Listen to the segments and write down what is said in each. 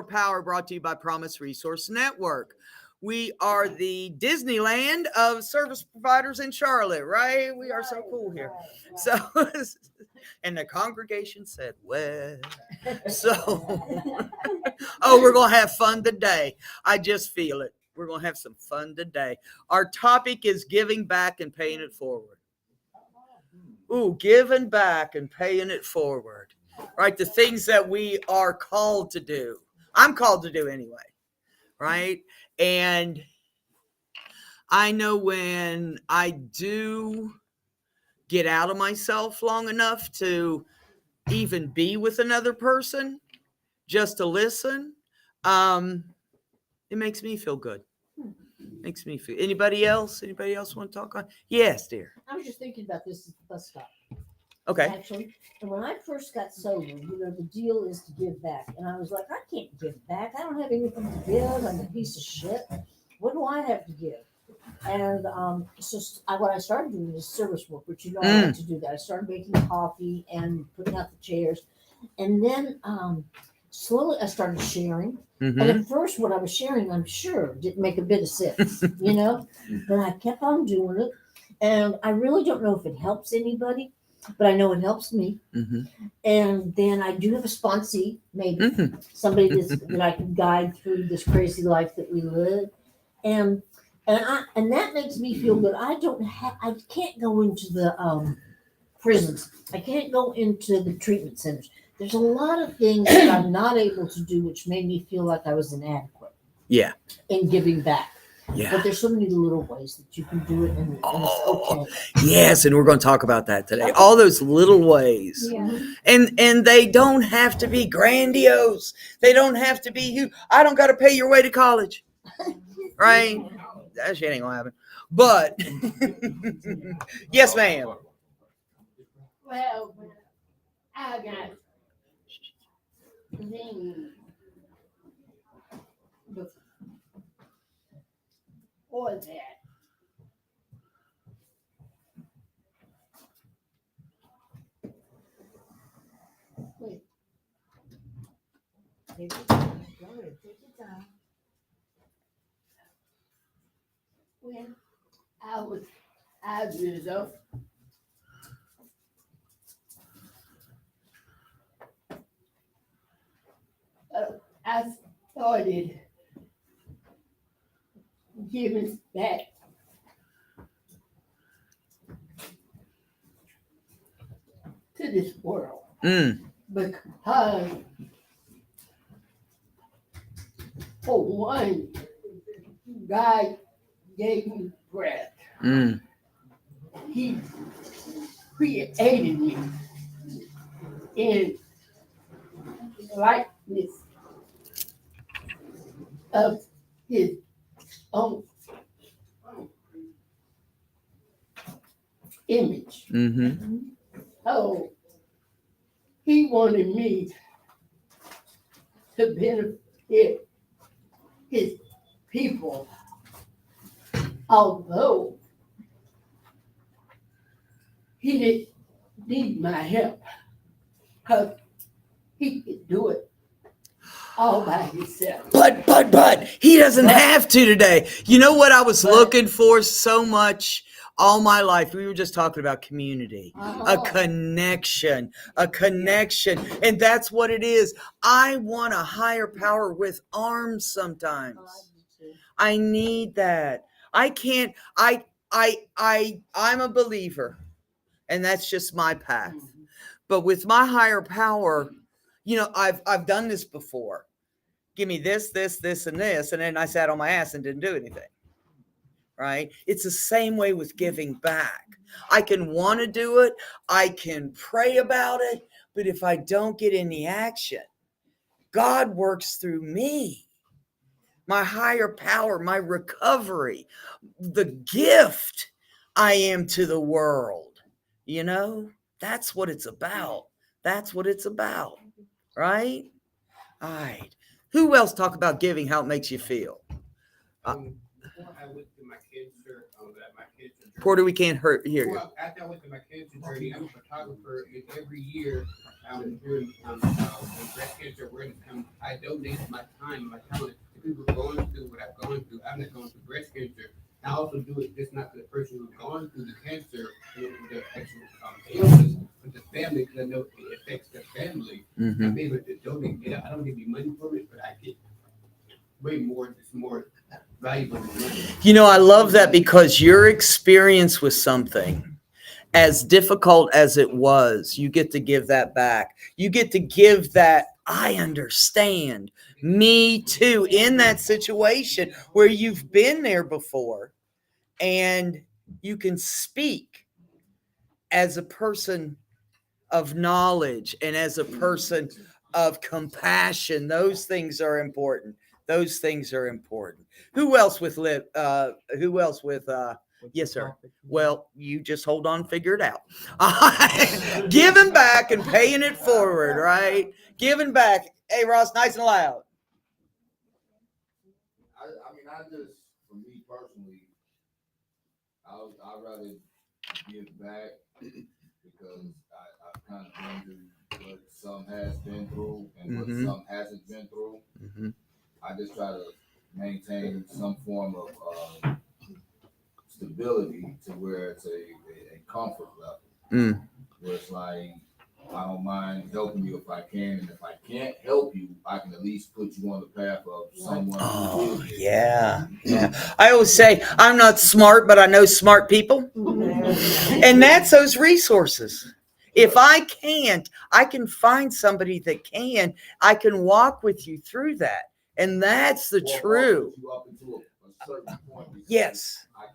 Power brought to you by Promise Resource Network. We are the Disneyland of service providers in Charlotte, right? We are so cool here. So, and the congregation said, well, so, oh, we're going to have fun today. I just feel it. We're going to have some fun today. Our topic is giving back and paying it forward. Ooh, giving back and paying it forward, right? The things that we are called to do. I'm called to do anyway, right? And I know when I do get out of myself long enough to even be with another person, just to listen, it makes me feel good. Makes me feel. Anybody else? Anybody else want to talk on? Yes, dear. I was just thinking about this at the bus stop. Okay. Actually, and when I first got sober, the deal is to give back. And I was like, I can't give back. I don't have anything to give. I'm a piece of shit. What do I have to give? And what I started doing is service work, which I like to do that. I started making coffee and putting out the chairs. And then slowly I started sharing. Mm-hmm. And at first, what I was sharing, I'm sure, didn't make a bit of sense, But I kept on doing it. And I really don't know if it helps anybody, but I know it helps me. Mm-hmm. And then I do have a sponsee, maybe somebody that I can guide through this crazy life that we live. And that makes me feel good. I can't go into the prisons. I can't go into the treatment centers. There's a lot of things that I'm not able to do, which made me feel like I was inadequate. Yeah. In giving back. Yeah. But there's so many little ways that you can do it, and it's okay. Yes, and we're going to talk about that today. All those little ways. Yeah. And they don't have to be grandiose. They don't have to be huge. I don't got to pay your way to college. Right? That shit ain't going to happen. But, yes, ma'am. Well, I got things before that. Wait. Take your time. Go ahead. Take your time. When I was 5 years old, I started giving back to this world because, for one, God gave me breath. He created me in likeness of his own image. Mm-hmm. So he wanted me to benefit his people, although he didn't need my help because he could do it all by himself. But he doesn't have to today. You know what I was looking for so much all my life? We were just talking about community, a connection. And that's what it is. I want a higher power with arms sometimes. I need that. I can't, I'm a believer, and that's just my path. But with my higher power, I've done this before. Give me this, and this. And then I sat on my ass and didn't do anything. Right? It's the same way with giving back. I can want to do it. I can pray about it. But if I don't get any action, God works through me. My higher power, my recovery, the gift I am to the world. That's what it's about. That's what it's about. Right? All right. Who else talk about giving, how it makes you feel? I went to my kids' church. My kids' church. Porter, we can't hear you. Well, after I went to my kids' journey, I'm a photographer, and every year during when breast cancer awareness comes, I donate my time, my talent to people going through what I've gone through. I'm not going through breast cancer. I also do it just not for the person who's gone through the cancer, the actual illness, but the family, because I know it affects the family. I'm able to donate. I don't give you money for it, but I get way more. It's more valuable than money. You know, I love that because your experience with something, as difficult as it was, you get to give that back. You get to give that, I understand, me too, in that situation where you've been there before, and you can speak as a person of knowledge and as a person of compassion. Those things are important. Those things are important. Who else with yes, sir. Well, you just hold on, figure it out. Giving back and paying it forward, right? Giving back. Hey, Ross, nice and loud. I mean, for me personally, I'd rather give back because I've kind of been through what some has been through and what some hasn't been through. I just try to maintain some form of stability to where it's a comfort level. Where it's like, I don't mind helping you if I can, and if I can't help you, I can at least put you on the path of someone. Oh, yeah. I always say I'm not smart, but I know smart people. And that's those resources. If I can't, I can find somebody that can. I can walk with you through that. And that's the true. You up into a certain point. Yes. I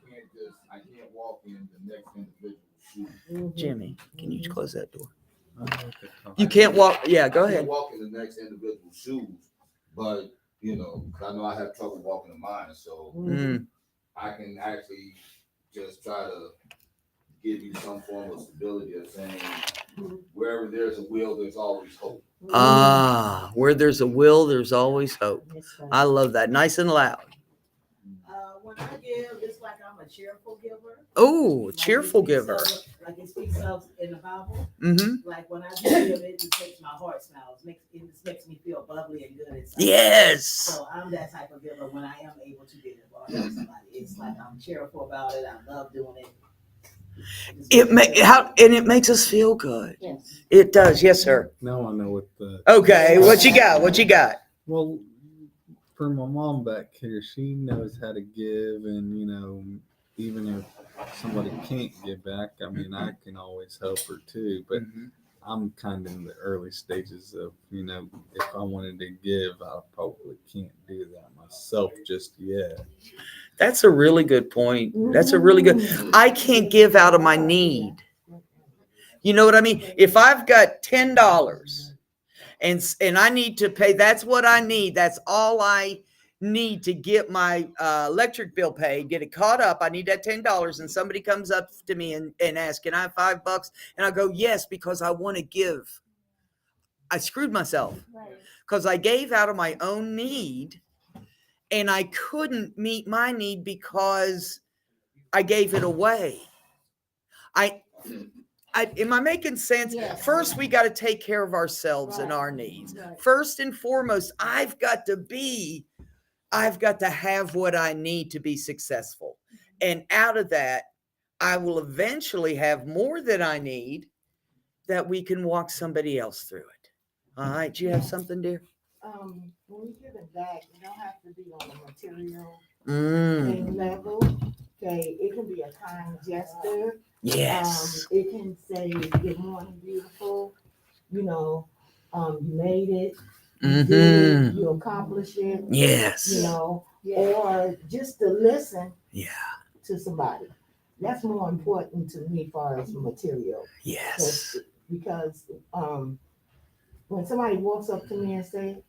can't walk in the next individual's shoes. Jimmy, can you close that door? You can't walk. Yeah, go I can't ahead. walk in the next individual's shoes, but you know, 'cause I know I have trouble walking in mine, so I can actually just try to give you some form of stability of saying, wherever there's a will, there's always hope. Where there's a will, there's always hope. I love that. Nice and loud. When I give, it's like I'm a cheerful giver. Oh, Like cheerful it speaks giver. like it speaks of in the Bible. Mm-hmm. Like when I do give it, it makes my heart smile. It just makes me feel bubbly and good inside. Yes. So I'm that type of giver when I am able to give or help somebody. It's like I'm cheerful about it. I love doing it. It makes us feel good. Yes. It does. Yes, sir. Now I know what the. Okay. What you got? What you got? Well, for my mom back here, she knows how to give, and even if somebody can't give back, I mean, I can always help her too. But I'm kind of in the early stages of, if I wanted to give, I probably can't do that myself just yet. That's a really good point. That's a really good. I can't give out of my need. You know what I mean? If I've got $10 and I need to pay, that's what I need. That's all I need to get my electric bill paid, get it caught up. I need that $10, and somebody comes up to me and asks, "Can I have $5?" And I go, "Yes," because I want to give. I screwed myself because I gave out of my own need. And I couldn't meet my need because I gave it away. Am I making sense? Yes. First, we got to take care of ourselves and our needs. First and foremost, I've got to have what I need to be successful. And out of that, I will eventually have more than I need that we can walk somebody else through it. All right. Do you have something, dear? When you give it back, you don't have to be on a material Mm. level. Okay, it can be a kind gesture. Yes. It can say, "Good morning, beautiful." You made it. You did it, you accomplished it. Yes. Or just to listen. Yeah. To somebody. That's more important to me as far as material. Yes. Because when somebody walks up to me and say,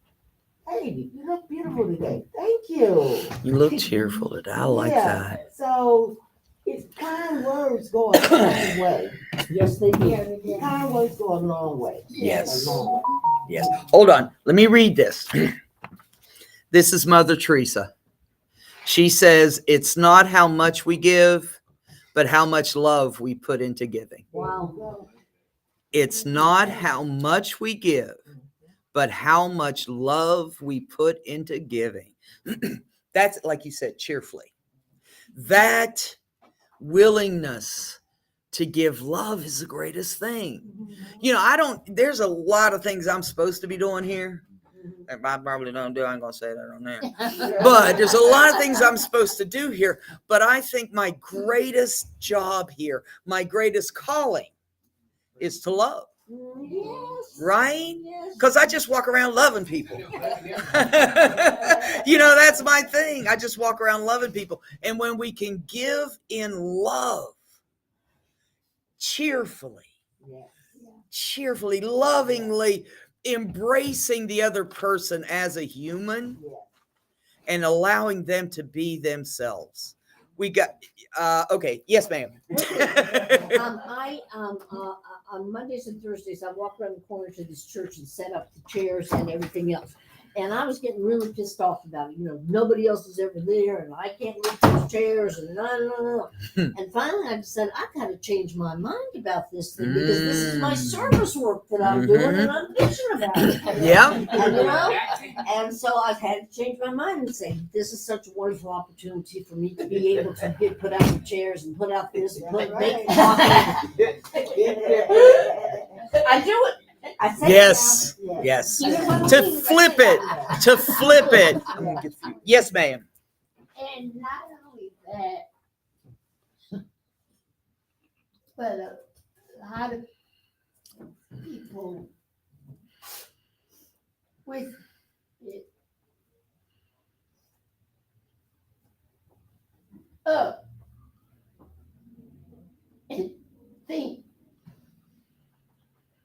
"Hey, you look beautiful today. Thank you." You look cheerful today. I like that. So it's kind words go a long way. Yes, they do. Kind words go a long way. Yes. A long way. Yes. Hold on. Let me read this. This is Mother Teresa. She says, "It's not how much we give, but how much love we put into giving." Wow. It's not how much we give, but how much love we put into giving. That's, like you said, cheerfully. That willingness to give love is the greatest thing. You know, there's a lot of things I'm supposed to be doing here. If I probably don't do, I ain't gonna say that on there. But there's a lot of things I'm supposed to do here. But I think my greatest job here, my greatest calling, is to love. Yes. Right? Yes. Because I just walk around loving people. You know, that's my thing. I just walk around loving people. And when we can give in love, cheerfully, lovingly, embracing the other person as a human and allowing them to be themselves. We got, okay. Yes, ma'am. On Mondays and Thursdays, I walk around the corner to this church and set up the chairs and everything else. And I was getting really pissed off about it. You know, nobody else is ever there, and I can't leave those chairs, and no. And finally, I decided I got to change my mind about this thing because this is my service work that I'm doing, and I'm bitching about it. Yeah. And, you know, and so I had to change my mind and say, this is such a wonderful opportunity for me to be able to put out the chairs and put out this and make coffee. I do it. I say Yes. it now. Yes. Even when To I'm flip it. To flip it. I'm gonna get you. Yes, ma'am. And not only that, but a lot of people with it up and think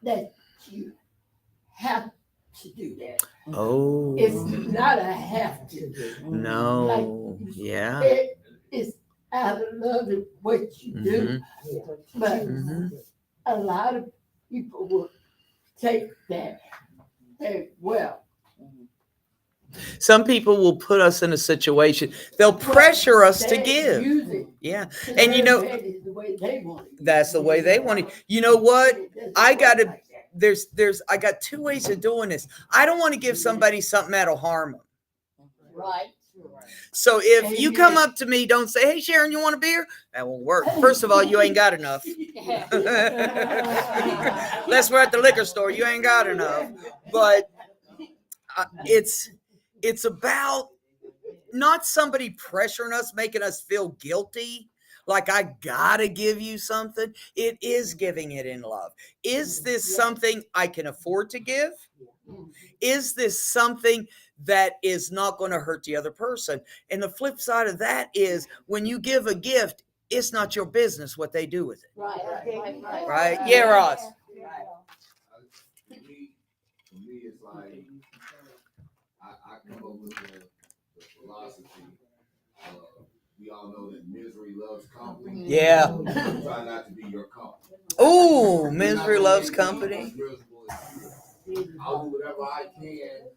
that you have to do that. Oh. It's not a have to. No. Yeah. It is out of love of what you do. But Mhm. a lot of people will take that very well. Some people will put us in a situation. They'll pressure us to They give. use it Yeah. to And you know, their advantage the way they want it. that's the way they want it. You know what? It doesn't I work gotta- like that. I got two ways of doing this. I don't want to give somebody something that'll harm them. Right. So if you come up to me, don't say, "Hey, Sharon, you want a beer?" That won't work. First of all, you ain't got enough. Unless we're at the liquor store, you ain't got enough. But it's about not somebody pressuring us, making us feel guilty. Like I gotta give you something. It is giving it in love. Is this something I can afford to give? Is this something that is not going to hurt the other person? And the flip side of that is when you give a gift, it's not your business what they do with it. Right. Right? Yeah, Ross. For me, it's like I come up with the philosophy. We all know that misery loves company. Yeah. Try not to be your company. Ooh, misery loves company. I'll do whatever I can,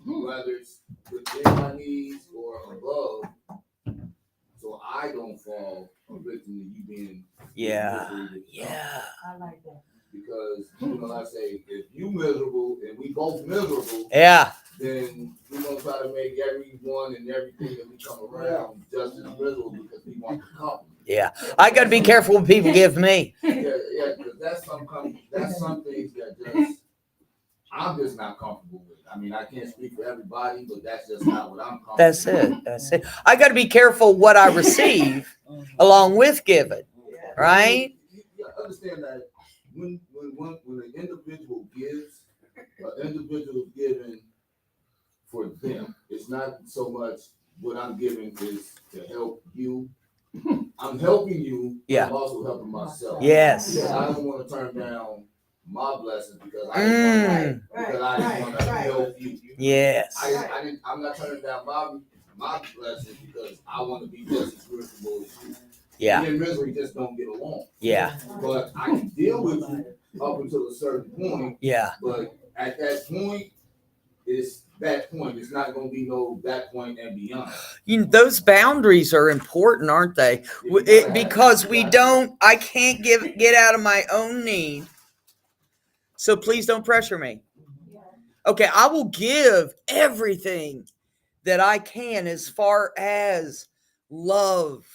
whether it's within my needs or above, so I don't fall a victim to you being Yeah. misery. Yeah. I like that. Because like I say, if you miserable and we both miserable, Yeah. then we're gonna try to make everyone and everything that we come around just as miserable because we want the company. Yeah. I got to be careful what people give me. Yeah, because that's some things that just I'm just not comfortable with. I mean, I can't speak for everybody, but that's just not what I'm comfortable That's with. it. That's it. I got to be careful what I receive along with giving. Right? You understand that when an individual gives, an individual is giving for them. It's not so much what I'm giving is to help you. I'm helping you. Yeah. I'm also helping myself. Yes. Because I don't want to turn down my blessings because I just want to help you. Yes. I'm not turning down my blessings because I want to be just as miserable as you. Yeah. Me and misery just don't get along. Yeah. But I can deal with you up until a certain point. Yeah. But at that point, it's that point. It's not going to be no that point and beyond. Those boundaries are important, aren't they? Because I can't get out of my own need So please don't pressure me. Okay, I will give everything that I can as far as love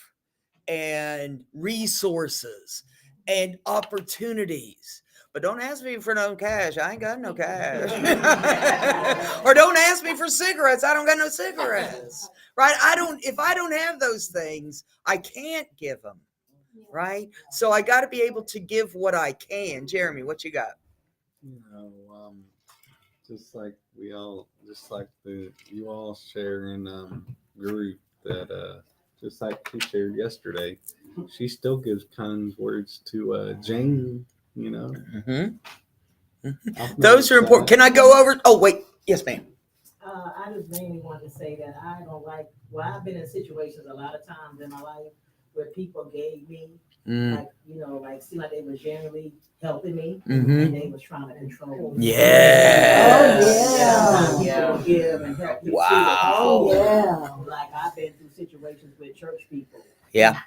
and resources and opportunities. But don't ask me for no cash. I ain't got no cash. Or don't ask me for cigarettes. I don't got no cigarettes. Right? If I don't have those things, I can't give them. Right? So I got to be able to give what I can. Jeremy, what you got? You know, just like you all share in group that just like she shared yesterday, she still gives kind words to Jane. You know, I've Those are noticed important. that. Can I go over? Oh, wait. Yes, ma'am. I just mainly wanted to say that I don't like, well, I've been in situations a lot of times in my life where people gave me, like, seemed like they was generally helping me, and they was trying to control me. Yes. Yeah. Give and help me. Wow. Yeah. Like I've been through situations with church people. Yeah.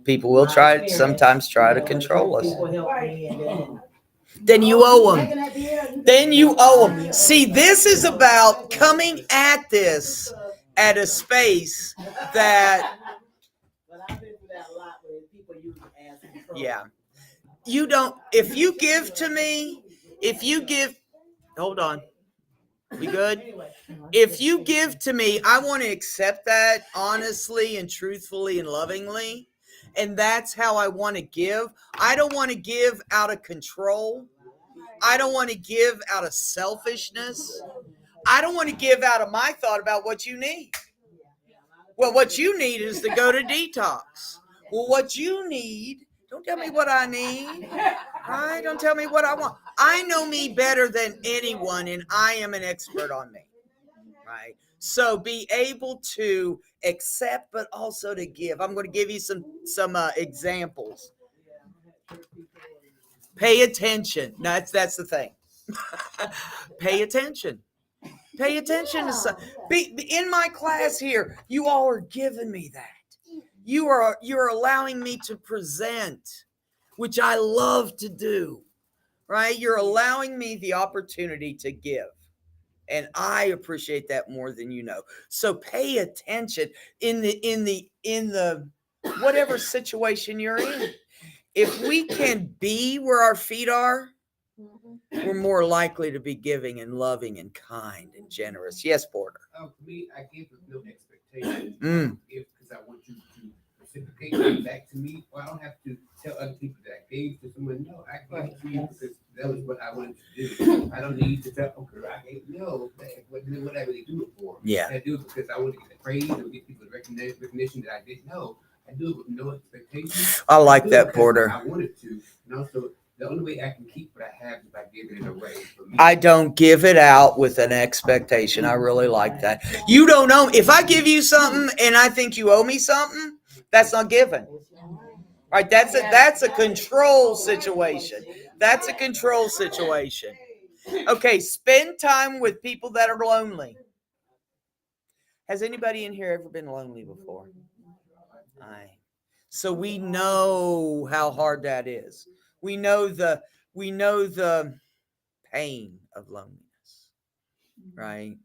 People will sometimes try to control us. People help me, and Then you owe them. Then you owe them. See, this is about coming at this at a space that, But I've been through that a lot where people use it as control. yeah. You don't, if you give to me, hold on. We good? Anyway, If you give to me, I want to accept that honestly and truthfully and lovingly. And that's how I want to give. I don't want to give out of control. I don't want to give out of selfishness. I don't want to give out of my thought about what you need. Well, what you need is to go to detox. Well, what you need, don't tell me what I need. Right? Don't tell me what I want. I know me better than anyone, and I am an expert on me. Right? So be able to accept, but also to give. I'm going to give you some examples. Pay attention. That's the thing. Pay attention. Pay attention to in my class here. You all are giving me that. You're allowing me to present, which I love to do. Right? You're allowing me the opportunity to give. And I appreciate that more than you know. So pay attention in the whatever situation you're in. If we can be where our feet are, we're more likely to be giving and loving and kind and generous. Yes, Porter. For me, I give with no expectation. Because I want you to reciprocate back to me. Well, I don't have to tell other people that I gave to someone. No, I gave it to you because that was what I wanted to do. I don't need to tell, okay, I gave whatever they do it for. Yeah. I do it because I want to get the praise or get people the recognition that I didn't know. I do it with no expectation. I like that, Porter. I wanted to. And also, the only way I can keep what I have is by giving it away. For me. I don't give it out with an expectation. I really like that. You don't know. If I give you something and I think you owe me something, that's not giving. Right? That's a control situation. That's a control situation. Okay, spend time with people that are lonely. Has anybody in here ever been lonely before? So we know how hard that is. We know the pain of loneliness, right?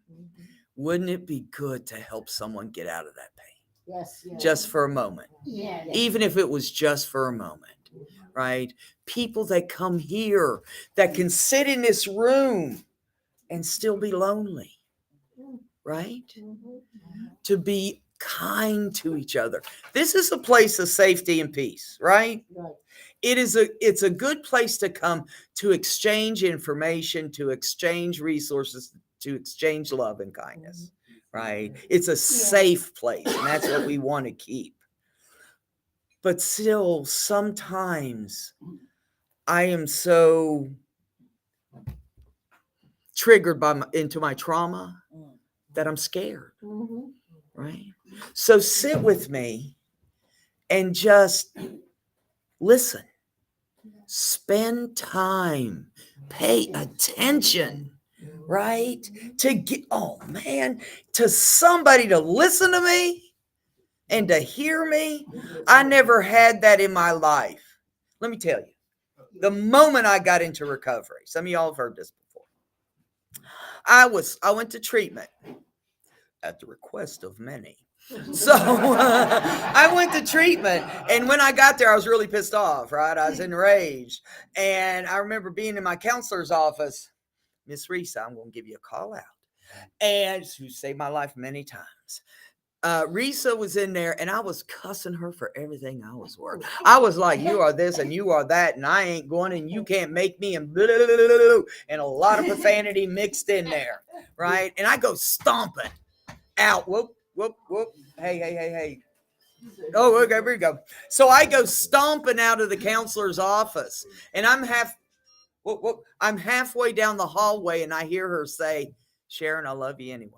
Wouldn't it be good to help someone get out of that pain? Yes. Just for a moment. Yeah. Even if it was just for a moment, right? People that come here that can sit in this room and still be lonely, right? To be kind to each other. This is a place of safety and peace, right? Right. It's a good place to come to exchange information, to exchange resources, to exchange love and kindness, right? It's a safe place, and that's what we want to keep. But still, sometimes I am so triggered into my trauma that I'm scared, right? So sit with me and just listen. Spend time. Pay attention, right? To somebody to listen to me and to hear me. I never had that in my life. Let me tell you. The moment I got into recovery, some of y'all have heard this before. I went to treatment at the request of many. So I went to treatment, and when I got there, I was really pissed off, right? I was enraged. And I remember being in my counselor's office, Miss Risa, I'm going to give you a call out. And who saved my life many times. Risa was in there, and I was cussing her for everything I was worth. I was like, you are this and you are that, and I ain't going, and you can't make me, and blah, blah, blah, blah, blah, and a lot of profanity mixed in there, right? And I go stomping out. Whoop, whoop, whoop. Hey. Oh, okay, here we go. So I go stomping out of the counselor's office, and I'm halfway down the hallway, and I hear her say, Sharon, I love you anyway.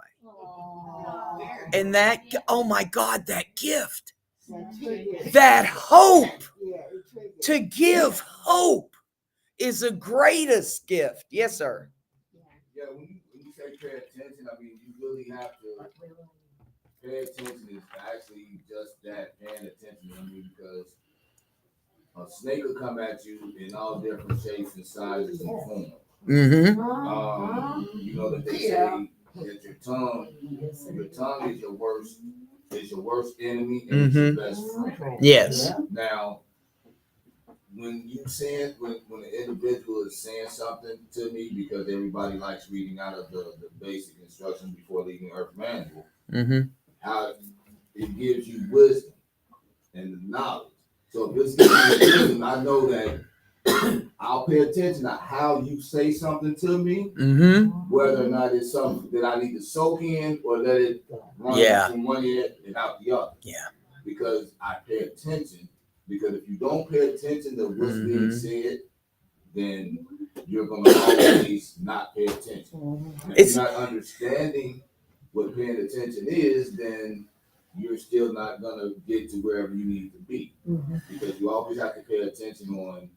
And that, oh my God, that gift, that hope, to give hope is the greatest gift. Yes, sir. Yeah, when you say pay attention, I mean, you really have to pay attention is actually just that, paying attention. I mean, because a snake will come at you in all different shapes and sizes and forms. Mm-hmm. You know that they say that your tongue is your worst enemy and it's your best friend. Yes. Now, when an individual is saying something to me, because everybody likes reading out of the basic instructions before leaving Earth Manual, Mm-hmm. how it gives you wisdom and the knowledge. So if it's giving you wisdom, I know that I'll pay attention to how you say something to me, Mm-hmm. whether or not it's something that I need to soak in or let it run Yeah. from one ear and out the other. Yeah. Because I pay attention. Because if you don't pay attention to what's being said, then you're gonna always not pay attention. If you're not understanding what paying attention is, then you're still not gonna get to wherever you need to be. Because you always have to pay attention on.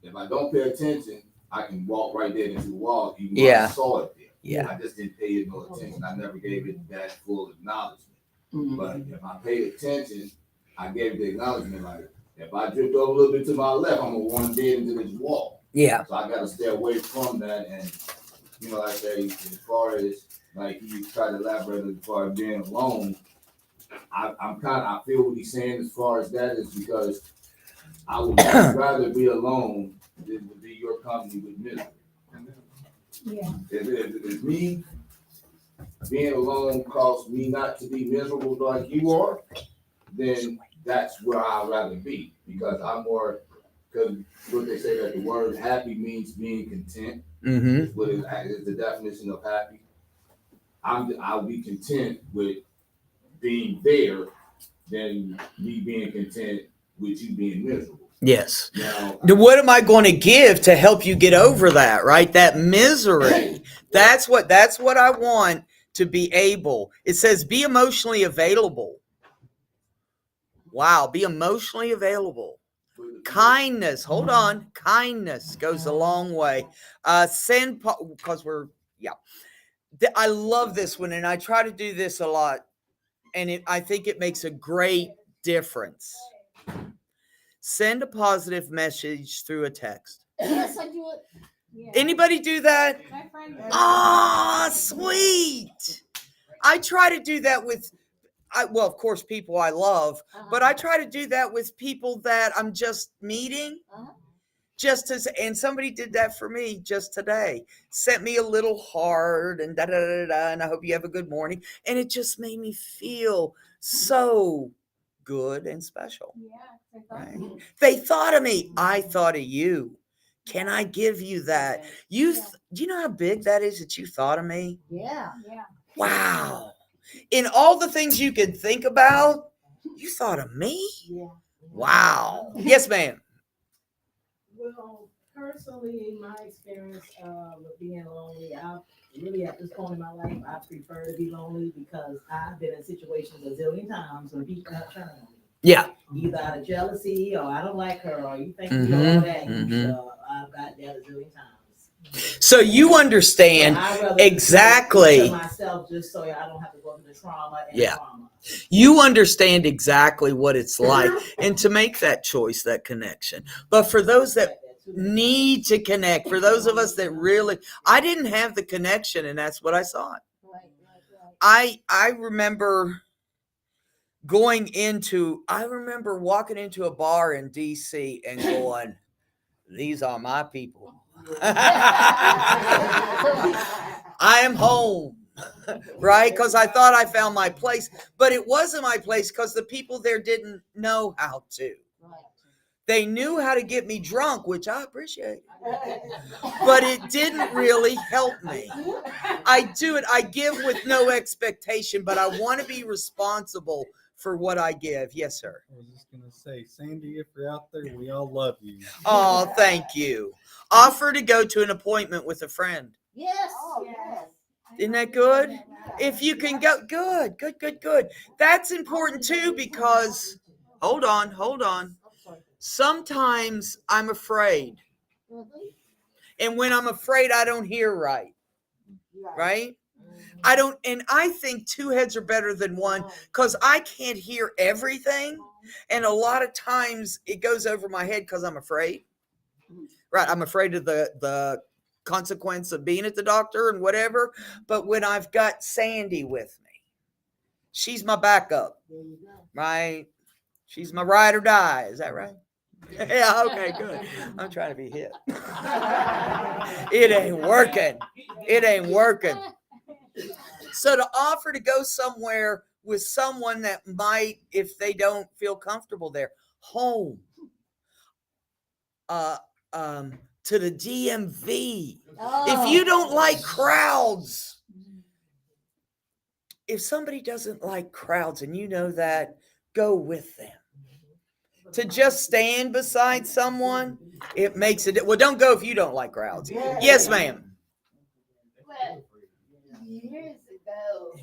If I don't pay attention, I can walk right there into the wall, even though I saw it there. Yeah. I just didn't pay it no attention. I never gave it that full acknowledgement. But if I paid attention, I gave it the acknowledgement. Like, if I drift over a little bit to my left, I'm gonna run dead into this wall. Yeah. So I gotta stay away from that. And like I say, as far as like you try to elaborate as far as being alone, I feel what he's saying as far as that is because I would much rather be alone than to be your company with misery. Yeah. If me being alone caused me not to be miserable like you are, then that's where I'd rather be because I'm more. Because what they say that the word happy means being content. Mm-hmm. Is what is the definition of happy. I'll be content with being there than me being content with you being miserable. Yes. Now, What am I going to give to help you get over that, right? That misery. That's what I want to be able. It says be emotionally available. Wow, be emotionally available. Kindness. Hold on. Kindness goes a long way. Because I love this one, and I try to do this a lot, and I think it makes a great difference. Send a positive message through a text. Yes, I do it. Yeah. Anybody do that? My friend does. Ah, sweet. I try to do that with, of course, people I love, but I try to do that with people that I'm just meeting. And somebody did that for me just today. Sent me a little heart and and I hope you have a good morning. And it just made me feel so good and special. Yeah, Right? They thought of me. I thought of you. Can I give you that? Do you know how big that is that you thought of me? Yeah. Wow. In all the things you could think about, you thought of me? Yeah. Wow. Yes, ma'am. Well, personally, in my experience with being lonely, I really at this point in my life, I prefer to be lonely because I've been in situations a zillion times when people have turned on me. Yeah. Either out of jealousy or I don't like her or you think Mhm, you're all that. mhm. So I've got that a zillion times. So you understand So I'd rather exactly. keep to myself just so I don't have to go through the trauma and Yeah. trauma. You understand exactly what it's like and to make that choice, that connection. But for those that need to connect. For those of us that really, I didn't have the connection, and that's what I sought. I remember I remember walking into a bar in DC and going, these are my people. I am home. Right? Because I thought I found my place, but it wasn't my place because the people there didn't know how to. They knew how to get me drunk, which I appreciate, but it didn't really help me. I give with no expectation, but I want to be responsible for what I give. Yes, sir. I was just gonna say, Sandy, if you're out there, we all love you. Oh, thank you. Offer to go to an appointment with a friend. Yes. Isn't that good? If you can go, good. That's important too, because hold on. Sometimes I'm afraid. And when I'm afraid, I don't hear right. Right? I think two heads are better than one because I can't hear everything. And a lot of times it goes over my head because I'm afraid. Right. I'm afraid of the consequence of being at the doctor and whatever. But when I've got Sandy with me, she's my backup. Right? She's my ride or die. Is that right? Yeah, okay, good. I'm trying to be hip. It ain't working. So to offer to go somewhere with someone that might, if they don't feel comfortable there, home, to the DMV. If you don't like crowds, if somebody doesn't like crowds and you know that, go with them. To just stand beside someone, it makes it. Well, don't go if you don't like crowds. Yes, ma'am. Well, years ago,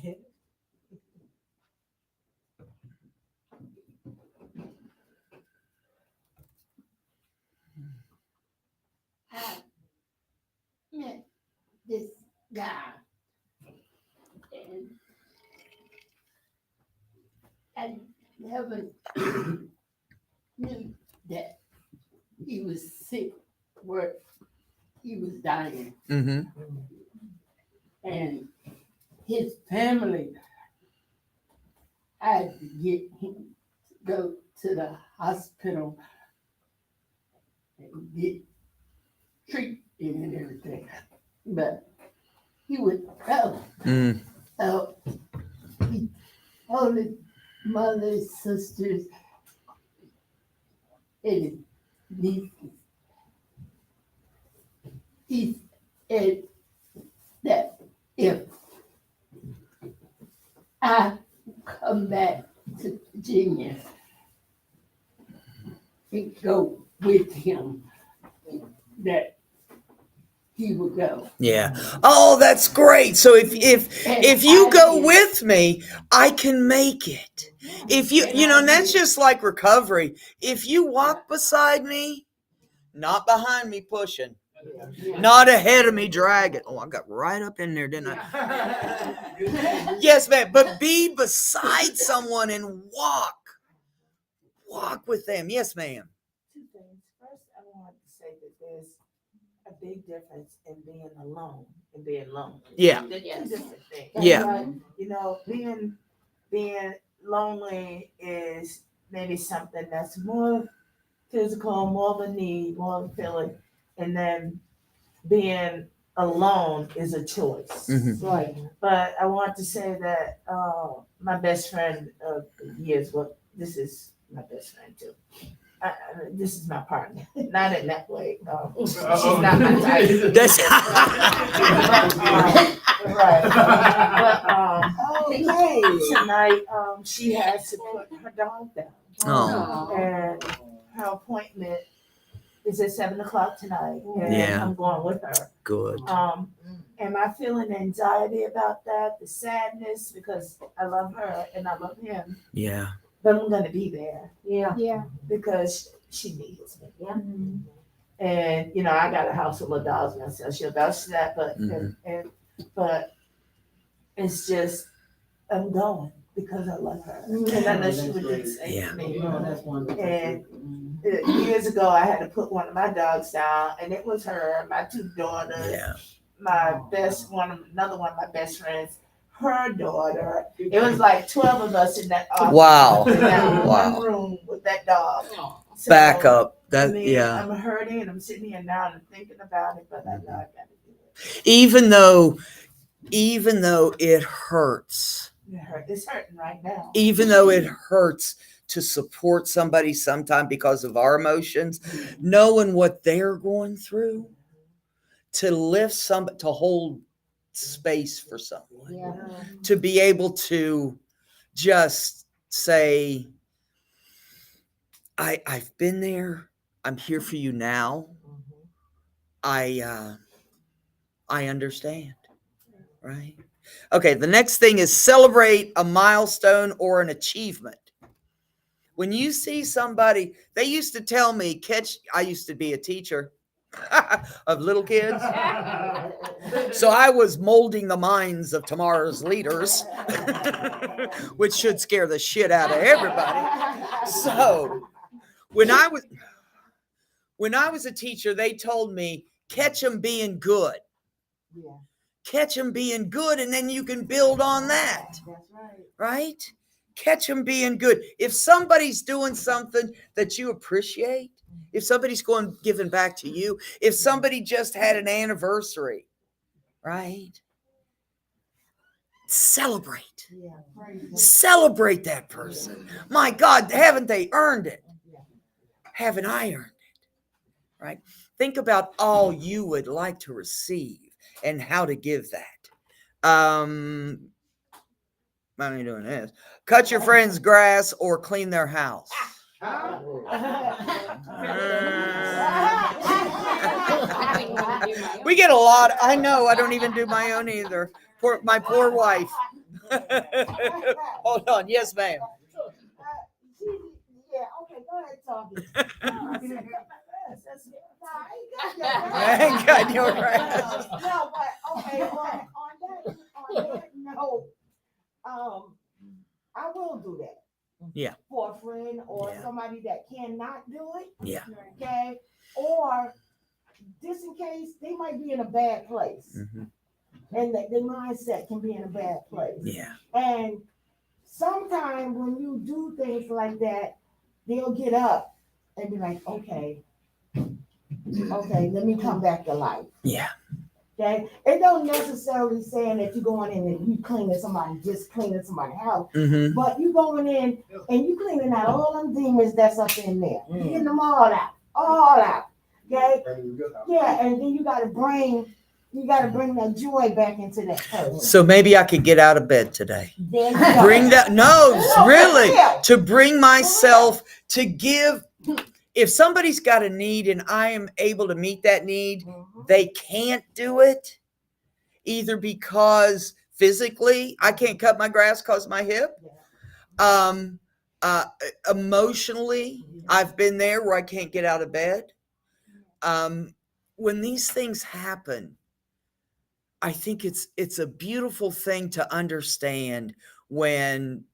I met this guy, and I never knew that he was sick, where he was dying, Mm-hmm. and his family had to get him to go to the hospital and get treatment and everything, but he would go. Mm. So he told his mother, sisters, and his nieces. He said that if I come back to Virginia and go with him, that he would go. Yeah. Oh, that's great. So if you go with me, I can make it. If and that's just like recovery. If you walk beside me, not behind me pushing, not ahead of me dragging. Oh, I got right up in there, didn't I? Yes, ma'am. But be beside someone and walk with them. Yes, ma'am. Two things. First, I want to say that there's a big difference in being alone and being lonely. Yeah. They're two different things. Yeah. Being lonely is maybe something that's more physical, more of a need, more of a feeling, and then being alone is a choice. Mhm. Right. But I want to say that my best friend of years, well, this is my best friend too. This is my partner, not in that way. She's not my type. That's Right. But tonight, she has to put her dog down. Oh. And her appointment is at 7:00 tonight. And Yeah. I'm going with her. Good. Am I feeling anxiety about that? The sadness, because I love her and I love him, Yeah. but I'm gonna be there Yeah. because she needs me. Yeah. And I got a house full of dogs myself. She'll vouch for that, but Mhm. but it's just I'm going. because I love her. And I know she would do the same Yeah. for me. No, that's wonderful. And years ago, I had to put one of my dogs down, and it was her, my two daughters, Yeah. another one of my best friends, her daughter. It was like 12 of us in that office. Wow. In that Wow. one room with that dog. So, Back up. I That mean, yeah. I'm hurting and I'm sitting here now and I'm thinking about it, but I know I gotta do it. Even though it hurts, It's hurting right now. even though it hurts to support somebody sometime because of our emotions, knowing what they're going through, to lift to hold space for someone, Yeah. to be able to just say, I've been there. I'm here for you now. I understand. Right. Okay. The next thing is celebrate a milestone or an achievement. When you see somebody, they used to tell me, I used to be a teacher of little kids. So I was molding the minds of tomorrow's leaders, which should scare the shit out of everybody. So when I was a teacher, they told me, catch them being good. Yeah, Catch them being good, and then you can build on that, that's right. right? Catch them being good. If somebody's doing something that you appreciate, if somebody's giving back to you, if somebody just had an anniversary, right? Celebrate. Yeah, praise him. Celebrate that person. My God, haven't they earned it? Haven't I earned it? Right? Think about all you would like to receive and how to give that. I'm only doing this. Cut your friend's grass or clean their house. We get a lot. I know. I don't even do my own either. My poor wife. Hold on. Yes, ma'am. Yeah, okay, go ahead, Tommy. I ain't got your grass. No, but okay, on that note, I will do that. Yeah. For a friend or Yeah. somebody that cannot do it. Yeah. Okay, or just in case they might be in a bad place, Mhm. and their mindset can be in a bad place. Yeah. And sometimes when you do things like that, they'll get up and be like, okay, let me come back to life. Yeah. Okay. It don't necessarily saying that you're going in and you cleaning somebody's house, Mm-hmm. but you going in and you cleaning out all them demons that's up in there. You getting them all out. Okay. Yeah, and then you gotta bring that joy back into that person. So maybe I could get out of bed today. There you go. Bring that. No, really. real. To bring myself to give. If somebody's got a need and I am able to meet that need, Mhm. they can't do it either because physically I can't cut my grass because of my hip. Emotionally, I've been there where I can't get out of bed. When these things happen, I think it's a beautiful thing to understand when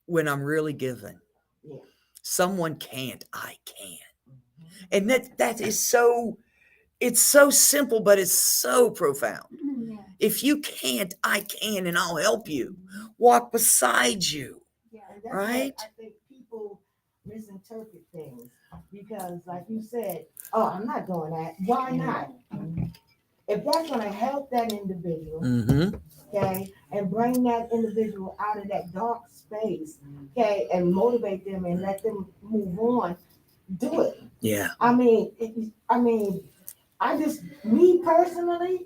I'm really giving. Yeah. Someone can't, I can. And that is so, it's so simple, but it's so profound. If you can't, I can, and I'll help you. Walk beside you. Yeah, and that's Right? why I think people misinterpret things because, like you said, oh, I'm not doing that. Why not? If that's going to help that individual, Mm-hmm. okay, and bring that individual out of that dark space, okay, and motivate them and let them move on, do it. Yeah. Me personally,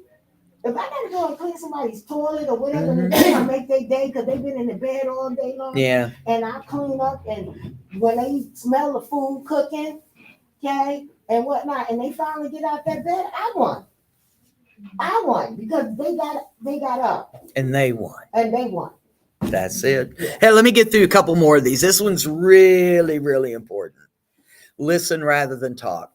if I gotta go and clean somebody's toilet or whatever, Mhm. and make their day because they've been in the bed all day long, Yeah. and I clean up, and when they smell the food cooking, okay, and whatnot, and they finally get out that bed, I won because they got up And they won. and they won. That's it. Hey, let me get through a couple more of these. This one's really, really important. Listen rather than talk.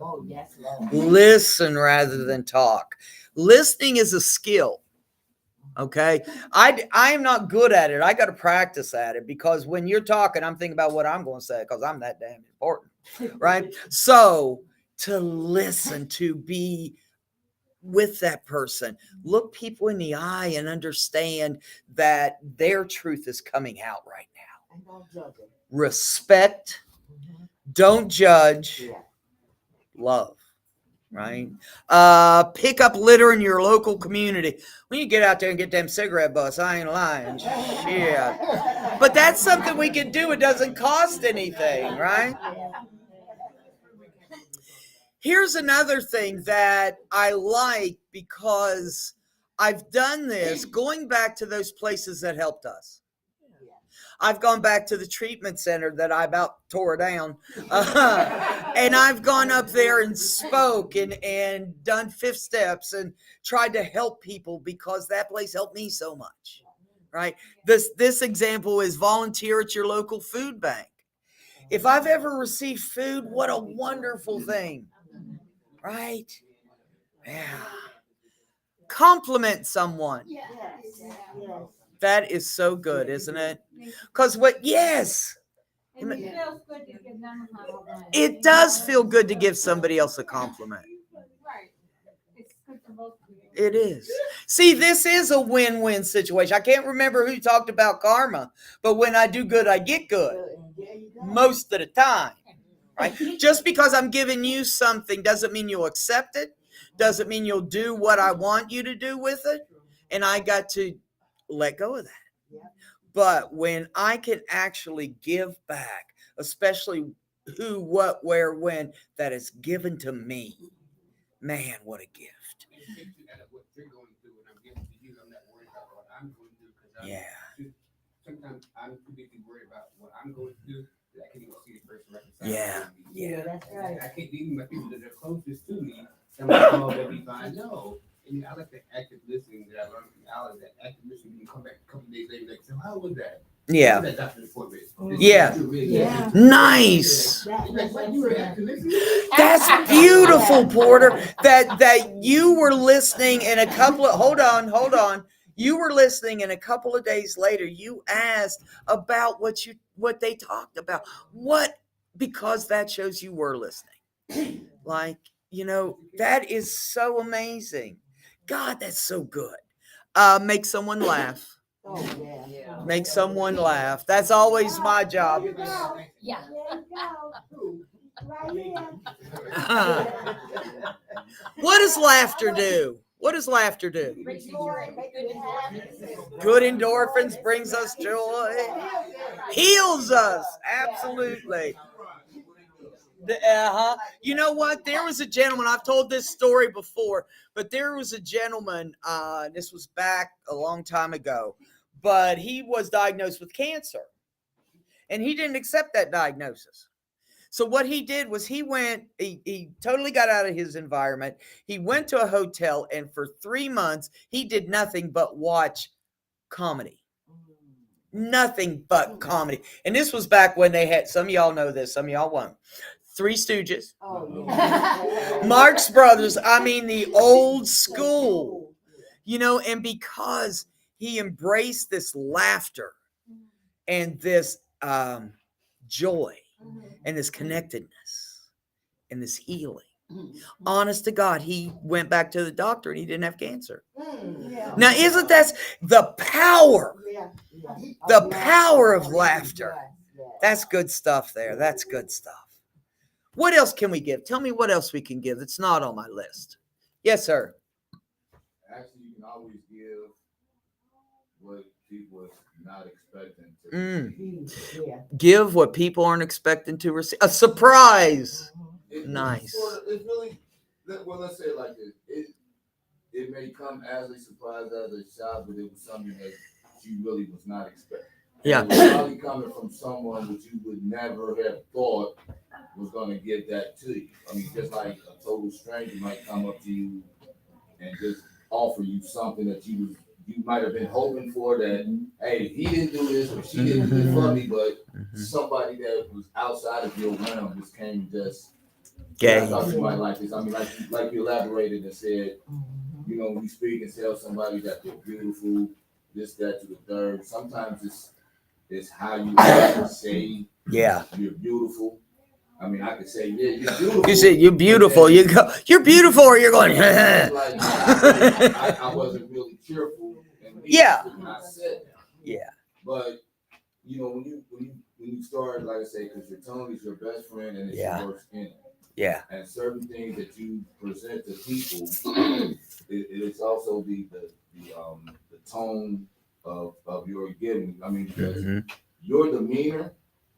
Oh yes, Lord. Listen rather than talk. Listening is a skill. Okay. I am not good at it. I got to practice at it because when you're talking, I'm thinking about what I'm going to say because I'm that damn important. Right. So to listen, to be with that person, look people in the eye and understand that their truth is coming out right now. And don't judge it. Respect, don't judge, Yeah. love. Right? Pick up litter in your local community. When you get out there and get them cigarette butts, I ain't lying. Shit. But that's something we can do. It doesn't cost anything, right? Here's another thing that I like because I've done this going back to those places that helped us. I've gone back to the treatment center that I about tore down. And I've gone up there and spoke and done fifth steps and tried to help people because that place helped me so much. Right? This example is volunteer at your local food bank. If I've ever received food, what a wonderful thing. Right? Yeah. Compliment someone. Yes. Yes. That is so good, isn't it? Because yes. It does feel good to give somebody else a compliment. It is. See, this is a win-win situation. I can't remember who talked about karma, but when I do good, I get good. Most of the time. Right? Just because I'm giving you something doesn't mean you'll accept it. Doesn't mean you'll do what I want you to do with it. And I got to let go of that. But when I can actually give back, especially who, what, where, when, that is given to me, man, what a gift. What you're going through, and I'm giving to you, I'm not worried about what I'm going through because sometimes I'm too busy worried about what I'm going through that I can't even see the person right beside me. Yeah. That's right. I can't even my people that are closest to me. Somebody called that we find no. And I like the active listening that I learned from Alan. That active listening, you can come back a couple days later, like, so how was that? Yeah. How was that doctor's appointment? Yeah. Yeah. Nice. You were active listening. That's beautiful, Porter. That you were listening and hold on. You were listening and a couple of days later you asked about what they talked about. Because that shows you were listening. Like, that is so amazing. God, that's so good. Make someone laugh. Oh, yeah. Make someone laugh. That's always my job. There you go. Yeah. There you go. Right here. What does laughter do? What does laughter do? Good endorphins, brings us joy, heals us. Absolutely. You know what? There was a gentleman, I've told this story before, but there was a gentleman, this was back a long time ago, but he was diagnosed with cancer and he didn't accept that diagnosis. So what he did was he totally got out of his environment. He went to a hotel and for 3 months, he did nothing but watch comedy. Nothing but comedy. And this was back when they had, some of y'all know this, some of y'all won't. Three Stooges, Oh, yeah. Marx Brothers, the old school, and because he embraced this laughter and this joy and this connectedness and this healing. Honest to God, he went back to the doctor and he didn't have cancer. Yeah. Now, isn't that the power? Yeah. The power of laughter. That's good stuff there. That's good stuff. What else can we give? Tell me what else we can give that's not on my list. Yes, sir. Actually, you can always give what people are not expecting to receive. Yeah. Give what people aren't expecting to receive. A surprise. Nice. It's really, let's say it like this. It may come as a surprise, as a shock, but it was something that you really was not expecting. Yeah. It was probably coming from someone that you would never have thought was going to give that to you. Just like a total stranger might come up to you and just offer you something that you might have been hoping for, that, hey, he didn't do this or she didn't do it for me, but somebody that was outside of your realm just came and just, I thought you might like this. Like you elaborated and said, you know, when you speak and tell somebody that they're beautiful, this, that, to the third, sometimes it's how you actually say Yeah. you're beautiful. I mean, I could say, yeah, you're beautiful. You said you're beautiful. You go, you're beautiful, or you're going, Like, I wasn't really cheerful. And Yeah. when I said that. Yeah. But you know, when you start, like I say, because your tongue is your best friend and it's Yeah. your worst enemy. Yeah. And certain things that you present to people, it's also the tone of your giving. I mean, because Mhm. your demeanor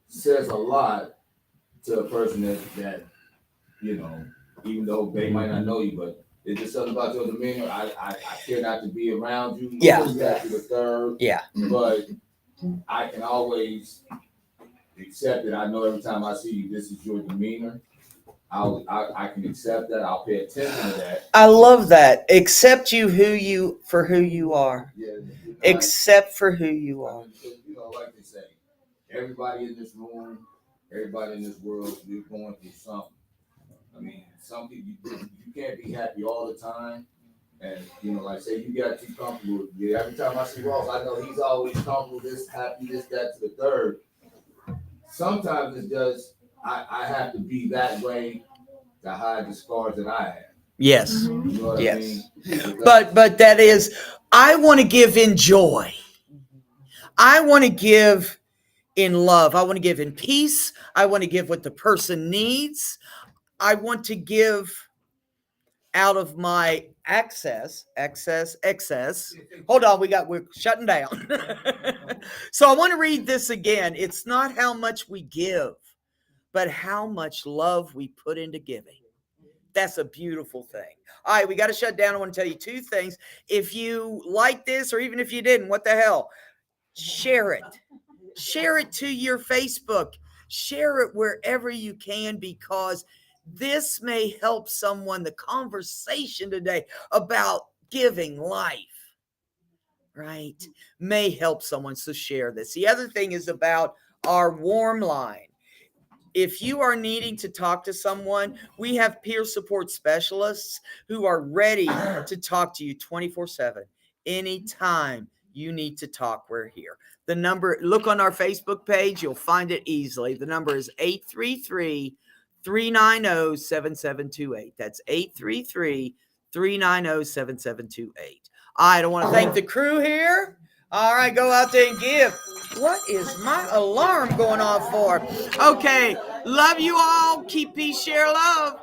says a lot to a person that you know, even though they might not know you, but it's just something about your demeanor. I care not to be around you. Yeah. That to the third. Yeah. But I can always accept it. I know every time I see you, this is your demeanor. I can accept that. I'll pay attention to that. I love that. Accept you for who you are. Yeah. Except for who you I are. mean, you know, like they say, everybody in this room, everybody in this world, we're going through something. I mean, some people, you can't be happy all the time. And, you know, like say you got too comfortable. Yeah, every time I see Ross, I know he's always comfortable, this, happy, this, that, to the third. Sometimes it's just, I have to be that way to hide the scars that I have. Yes. You know what Yes. I mean? Because- But that is, I want to give in joy. I want to give in love. I want to give in peace. I want to give what the person needs. I want to give out of my excess. Hold on, we're shutting down. So I want to read this again. It's not how much we give, but how much love we put into giving. That's a beautiful thing. All right, we got to shut down. I want to tell you two things. If you like this, or even if you didn't, what the hell? Share it. Share it to your Facebook. Share it wherever you can, because this may help someone. The conversation today about giving life, right, may help someone. So share this. The other thing is about our warm line. If you are needing to talk to someone, we have peer support specialists who are ready to talk to you 24/7. Anytime you need to talk, we're here. The number, look on our Facebook page, you'll find it easily. The number is 833-390-7728. That's 833-390-7728. I want to thank the crew here. All right, go out there and give. What is my alarm going off for? Okay, love you all. Keep peace, share love.